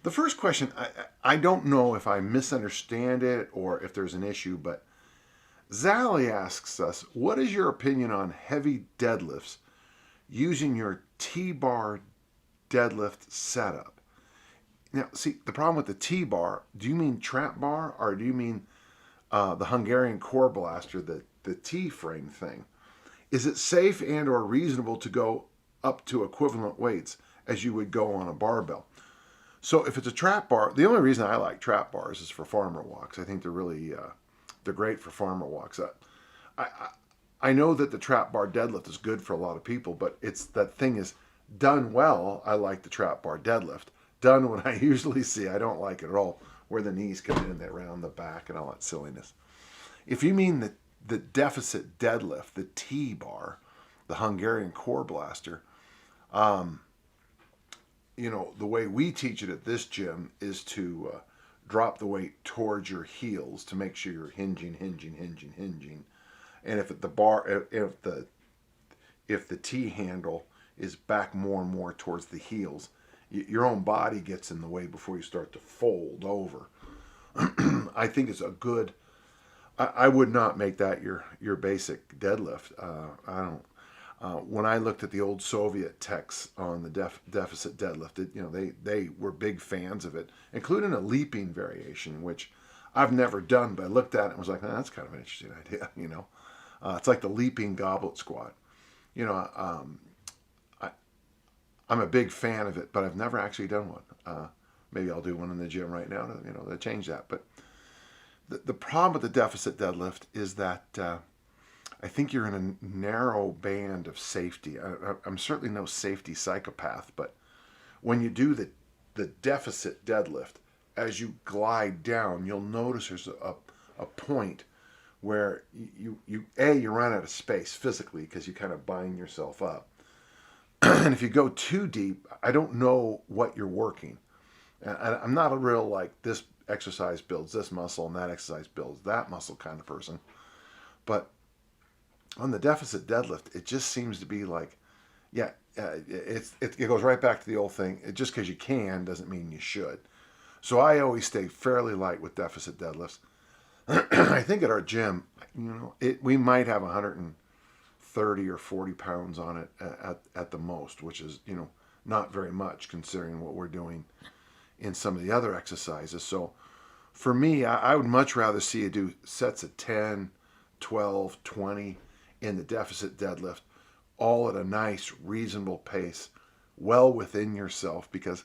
The first question, I don't know if I misunderstand it or if there's an issue, but Zally asks us, what is your opinion on heavy deadlifts using your T-bar deadlift setup? Now, see, the problem with the T-bar, do you mean trap bar or do you mean the Hungarian core blaster, the T-frame thing? Is it safe and or reasonable to go up to equivalent weights as you would go on a barbell? So if it's a trap bar, the only reason I like trap bars is for farmer walks. I think they're really, they're great for farmer walks. I, I know that the trap bar deadlift is good for a lot of people, but it's that thing is done well. I like the trap bar deadlift. Done what I usually see, I don't like it at all, where the knees come in and they round the back and all that silliness. If you mean the deficit deadlift, the T-bar, the Hungarian core blaster, you know, the way we teach it at this gym is to drop the weight towards your heels to make sure you're hinging. And if the bar, if the T handle is back more and more towards the heels, your own body gets in the way before you start to fold over. I think it's a good. I would not make that your basic deadlift. I don't. When I looked at the old Soviet texts on the deficit deadlift, you know, they were big fans of it, including a leaping variation, which I've never done, but I looked at it and was like, that's kind of an interesting idea. You know, it's like the leaping goblet squat. You know, I'm a big fan of it, but I've never actually done one. Maybe I'll do one in the gym right now to change that. But the problem with the deficit deadlift is that I think you're in a narrow band of safety. I'm certainly no safety psychopath, but when you do the deficit deadlift, as you glide down, you'll notice there's a point where you run out of space physically because you kind of bind yourself up. And if you go too deep, I don't know what you're working. I'm not a real like this exercise builds this muscle and that exercise builds that muscle kind of person. But on the deficit deadlift, it just seems to be like, it goes right back to the old thing. Just because you can doesn't mean you should. So I always stay fairly light with deficit deadlifts. I think at our gym, we might have 130 or 40 pounds on it at the most, which is, not very much considering what we're doing in some of the other exercises. So for me, I would much rather see you do sets of 10, 12, 20 in the deficit deadlift, all at a nice, reasonable pace, well within yourself, because,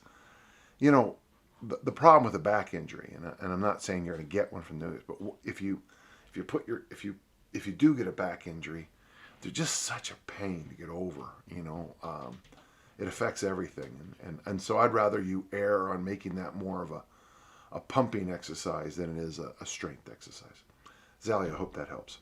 the problem with a back injury, and I'm not saying you're going to get one from doing this, but if you do get a back injury, they're just such a pain to get over. It affects everything, and so I'd rather you err on making that more of a pumping exercise than it is a strength exercise. Zally, I hope that helps.